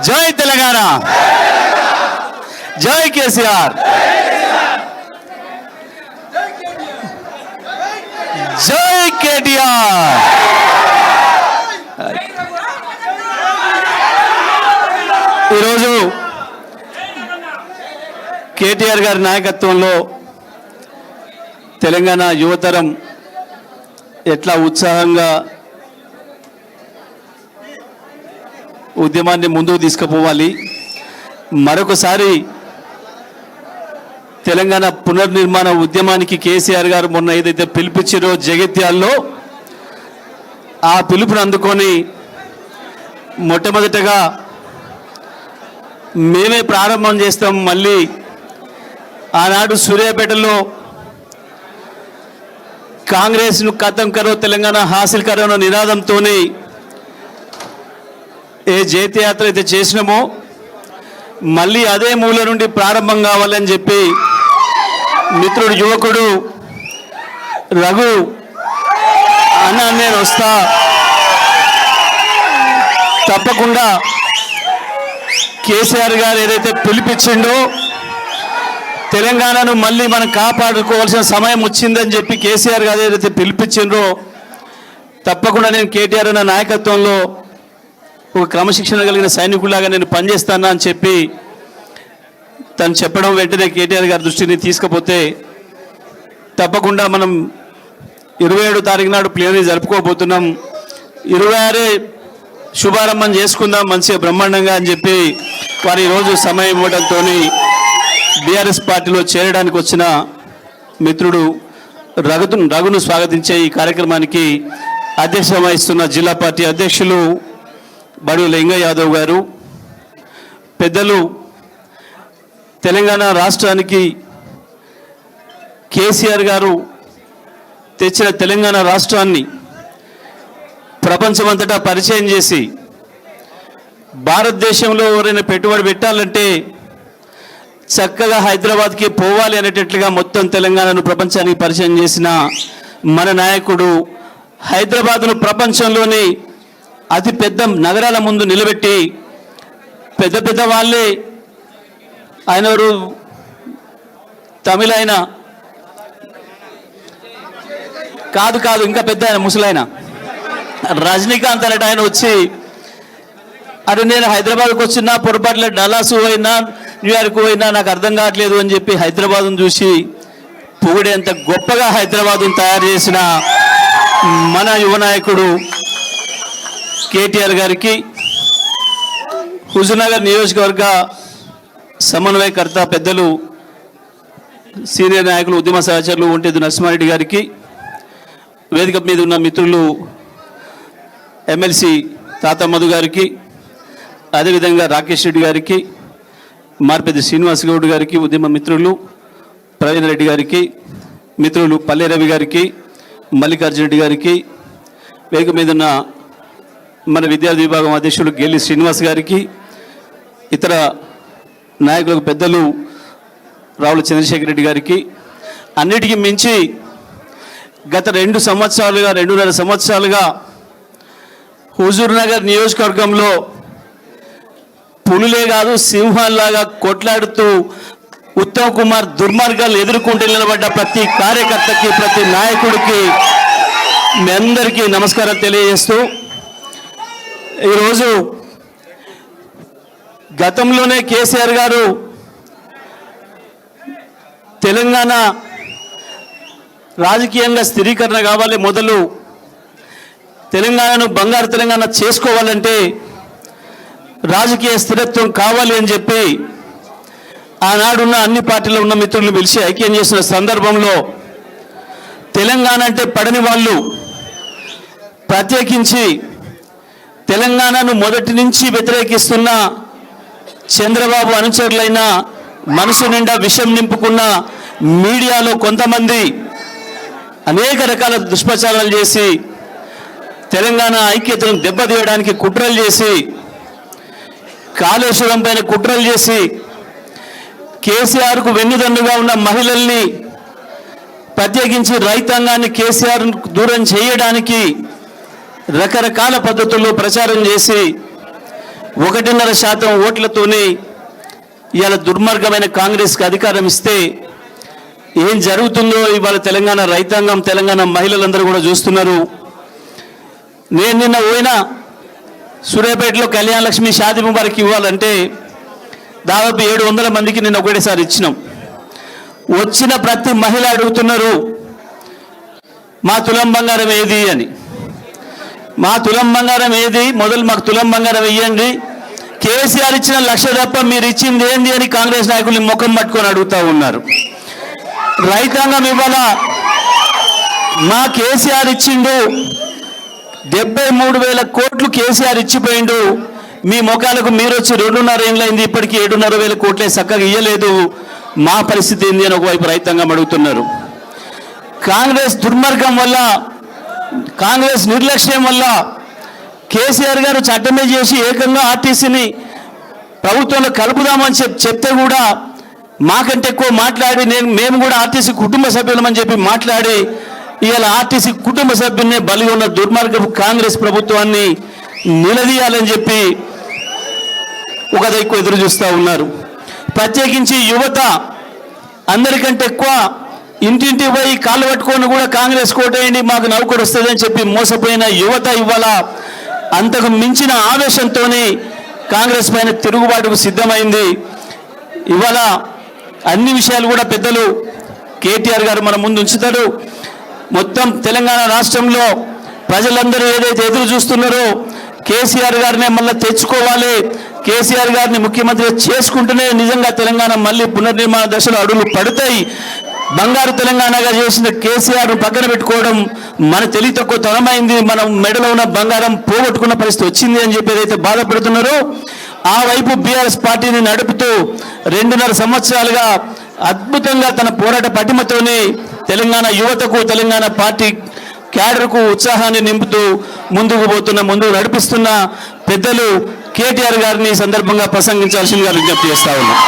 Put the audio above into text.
జై తెలంగాణ, జై కేసీఆర్, జై కేటీఆర్. ఈరోజు కేటీఆర్ గారి నాయకత్వంలో తెలంగాణ యువతరం ఎట్లా ఉత్సాహంగా ఉద్యమాన్ని ముందుకు తీసుకుపోవాలి, మరొకసారి తెలంగాణ పునర్నిర్మాణ ఉద్యమానికి కేసీఆర్ గారు మొన్న ఏదైతే పిలుపుచ్చారో జగిత్యాల్లో, ఆ పిలుపును అందుకొని మొట్టమొదటగా మేమే ప్రారంభం చేస్తాం. మళ్ళీ ఆనాడు సూర్యాపేటలో కాంగ్రెస్ను ఖతం కరో తెలంగాణ హాసిల్ కరో అన్న నినాదంతో ఏ జైత్యాత్ర అయితే చేసినామో మళ్ళీ అదే మూల నుండి ప్రారంభం కావాలని చెప్పి మిత్రుడు యువకుడు రఘు అన్న నేను వస్తా, తప్పకుండా కేసీఆర్ గారు ఏదైతే పిలిపించిండో తెలంగాణను మళ్ళీ మనం కాపాడుకోవాల్సిన సమయం వచ్చిందని చెప్పి కేసీఆర్ గారు ఏదైతే పిలిపించిండ్రో తప్పకుండా నేను కేటీఆర్ అన్న నాయకత్వంలో ఒక క్రమశిక్షణ కలిగిన సైనికులాగా నేను పనిచేస్తాను అని చెప్పి తను చెప్పడం వెంటనే కేటీఆర్ గారి దృష్టిని తీసుకపోతే తప్పకుండా మనం 27 తారీఖు నాడు ప్లేనరీ జరుపుకోబోతున్నాం. 26 శుభారంభం చేసుకుందాం మంచిగా బ్రహ్మాండంగా అని చెప్పి వారు ఈరోజు సమయం ఇవ్వడంతో బీఆర్ఎస్ పార్టీలో చేరడానికి వచ్చిన మిత్రుడు రఘును స్వాగతించే ఈ కార్యక్రమానికి అధ్యక్షత వహిస్తున్న జిల్లా పార్టీ అధ్యక్షులు బడు లింగయ్య యాదవ్ గారు, పెద్దలు తెలంగాణ రాష్ట్రానికి కేసీఆర్ గారు తెచ్చిన తెలంగాణ రాష్ట్రాన్ని ప్రపంచమంతటా పరిచయం చేసి భారతదేశంలో ఎవరైనా పెట్టుబడి పెట్టాలంటే చక్కగా హైదరాబాద్కి పోవాలి అనేటట్లుగా మొత్తం తెలంగాణను ప్రపంచానికి పరిచయం చేసిన మన నాయకుడు హైదరాబాద్ను ప్రపంచంలోని అతి పెద్ద నగరాల ముందు నిలబెట్టి పెద్ద పెద్ద వాళ్ళే, ఆయన తమిళ ఆయన కాదు ఇంకా పెద్ద ఆయన ముసలాయన రజనీకాంత్ అనేట ఆయన వచ్చి అరే నేను హైదరాబాద్కి వచ్చినా పొరపాట్ల డల్లాస్ పోయినా న్యూయార్క్ పోయినా నాకు అర్థం కావట్లేదు అని చెప్పి హైదరాబాద్ను చూసి పొగిడేంత గొప్పగా హైదరాబాద్ను తయారు చేసిన మన యువ నాయకుడు కేటీఆర్ గారికి, హుజూర్నగర్ నియోజకవర్గ సమన్వయకర్త పెద్దలు సీనియర్ నాయకులు ఉద్యమ సహచరులు ఒంటేదు నరసింహారెడ్డి గారికి, వేదిక మీద ఉన్న మిత్రులు ఎమ్మెల్సీ తాత మధు గారికి, అదేవిధంగా రాకేష్ రెడ్డి గారికి, మార్పెద్ది శ్రీనివాస్ గౌడ్ గారికి, ఉద్యమ మిత్రులు ప్రవీణ్ రెడ్డి గారికి, మిత్రులు పల్లె రవి గారికి, మల్లికార్జున రెడ్డి గారికి, వేదిక మీద ఉన్న మన విద్యార్థి విభాగం అధ్యక్షులు గెల్లి శ్రీనివాస్ గారికి, ఇతర నాయకులకు పెద్దలు రావుల చంద్రశేఖర్ రెడ్డి గారికి, అన్నిటికీ మించి గత 2.5 సంవత్సరాలుగా హుజూర్నగర్ నియోజకవర్గంలో పులులే కాదు సింహాల్లాగా కొట్లాడుతూ ఉత్తమ్ కుమార్ దుర్మార్గాలు ఎదుర్కొంటూ నిలబడ్డ ప్రతి కార్యకర్తకి, ప్రతి నాయకుడికి మీ అందరికీ నమస్కారం తెలియజేస్తూ, ఈరోజు గతంలోనే కేసీఆర్ గారు తెలంగాణ రాజకీయంగా స్థిరీకరణ కావాలి, మొదలు తెలంగాణను బంగారు తెలంగాణ చేసుకోవాలంటే రాజకీయ స్థిరత్వం కావాలి అని చెప్పి ఆనాడున్న అన్ని పార్టీలో ఉన్న మిత్రులను పిలిచి ఐక్యం చేసిన సందర్భంలో తెలంగాణ అంటే పడని వాళ్ళు, ప్రత్యేకించి తెలంగాణను మొదటి నుంచి వ్యతిరేకిస్తున్న చంద్రబాబు అనుచరులైన మనసు నిండా విషం నింపుకున్న మీడియాలో కొంతమంది అనేక రకాల దుష్ప్రచారాలు చేసి తెలంగాణ ఐక్యతను దెబ్బతీయడానికి కుట్రలు చేసి, కాళేశ్వరం పైన కుట్రలు చేసి, కేసీఆర్కు వెన్నుదన్నుగా ఉన్న మహిళల్ని ప్రత్యేకించి రైతాంగాన్ని కేసీఆర్ దూరం చేయడానికి రకరకాల పద్ధతుల్లో ప్రచారం చేసి 1.5% ఓట్లతోనే ఇవాళ దుర్మార్గమైన కాంగ్రెస్కి అధికారం ఇస్తే ఏం జరుగుతుందో ఇవాళ తెలంగాణ రైతాంగం, తెలంగాణ మహిళలందరూ కూడా చూస్తున్నారు. నేను నిన్న పోయినా సూర్యాపేటలో కళ్యాణ లక్ష్మి షాదీ ముబారక్ ఇవ్వాలంటే దాదాపు 700 మందికి నిన్న ఒకటేసారి ఇచ్చినాం. వచ్చిన ప్రతి మహిళ అడుగుతున్నారు, మా తులం బంగారం ఏది అని. మా తులం బంగారం ఏది, మొదలు మాకు తులం బంగారం ఇవ్వండి. కేసీఆర్ ఇచ్చిన 1,00,000 తప్ప మీరు ఇచ్చింది ఏంది అని కాంగ్రెస్ నాయకుల్ని ముఖం పట్టుకొని అడుగుతూ ఉన్నారు. రైతాంగం ఇవాళ మా కేసీఆర్ ఇచ్చిండు 73,000 కోట్లు కేసీఆర్ ఇచ్చిపోయిండు, మీ ముఖాలకు మీరు వచ్చి 2.5 ఏళ్ళైంది, ఇప్పటికీ 7,500 కోట్లే చక్కగా ఇయ్యలేదు, మా పరిస్థితి ఏంది అని ఒకవైపు రైతాంగం అడుగుతున్నారు. కాంగ్రెస్ దుర్మార్గం వల్ల, కాంగ్రెస్ నిర్లక్ష్యం వల్ల కేసీఆర్ గారు చట్టమే చేసి ఏకంగా ఆర్టీసీని ప్రభుత్వంలో కలుపుదామని చెప్తే కూడా మాకంటే ఎక్కువ మాట్లాడి మేము కూడా ఆర్టీసీ కుటుంబ సభ్యులమని చెప్పి మాట్లాడి ఇవాళ ఆర్టీసీ కుటుంబ సభ్యుల్ని బలి ఉన్న దుర్మార్గపు కాంగ్రెస్ ప్రభుత్వాన్ని నిలదీయాలని చెప్పి ఒక దిక్కు ఎదురు చూస్తూ ఉన్నారు. ప్రత్యేకించి యువత అందరికంటే ఎక్కువ ఇంటింటి పోయి కాళ్ళు పట్టుకొని కూడా కాంగ్రెస్ కోటేయండి మాకు నౌకరు వస్తుందని చెప్పి మోసపోయిన యువత ఇవాళ అంతకు మించిన ఆవేశంతోనే కాంగ్రెస్ పైన తిరుగుబాటుకు సిద్ధమైంది. ఇవాళ అన్ని విషయాలు కూడా పెద్దలు కేటీఆర్ గారు మన ముందు ఉంచుతారు. మొత్తం తెలంగాణ రాష్ట్రంలో ప్రజలందరూ ఏదైతే ఎదురు చూస్తున్నారో కేసీఆర్ గారినే మళ్ళీ తెచ్చుకోవాలి, కేసీఆర్ గారిని ముఖ్యమంత్రి చేసుకుంటూనే నిజంగా తెలంగాణ మళ్ళీ పునర్నిర్మాణ దశలో అడుగులు పడతాయి. బంగారు తెలంగాణగా చేసిన కేసీఆర్ పక్కన పెట్టుకోవడం మన తెలివి తక్కువ తనమైంది, మనం మెడలో ఉన్న బంగారం పోగొట్టుకున్న పరిస్థితి వచ్చింది అని చెప్పి ఏదైతే బాధపడుతున్నారో ఆ వైపు బీఆర్ఎస్ పార్టీని నడుపుతూ 2.5 సంవత్సరాలుగా అద్భుతంగా తన పోరాట పటిమతోనే తెలంగాణ యువతకు, తెలంగాణ పార్టీ క్యాడర్కు ఉత్సాహాన్ని నింపుతూ ముందుకు నడిపిస్తున్న పెద్దలు కేటీఆర్ గారిని సందర్భంగా ప్రసంగించాల్సిందిగా విజ్ఞప్తి చేస్తా ఉన్నాం.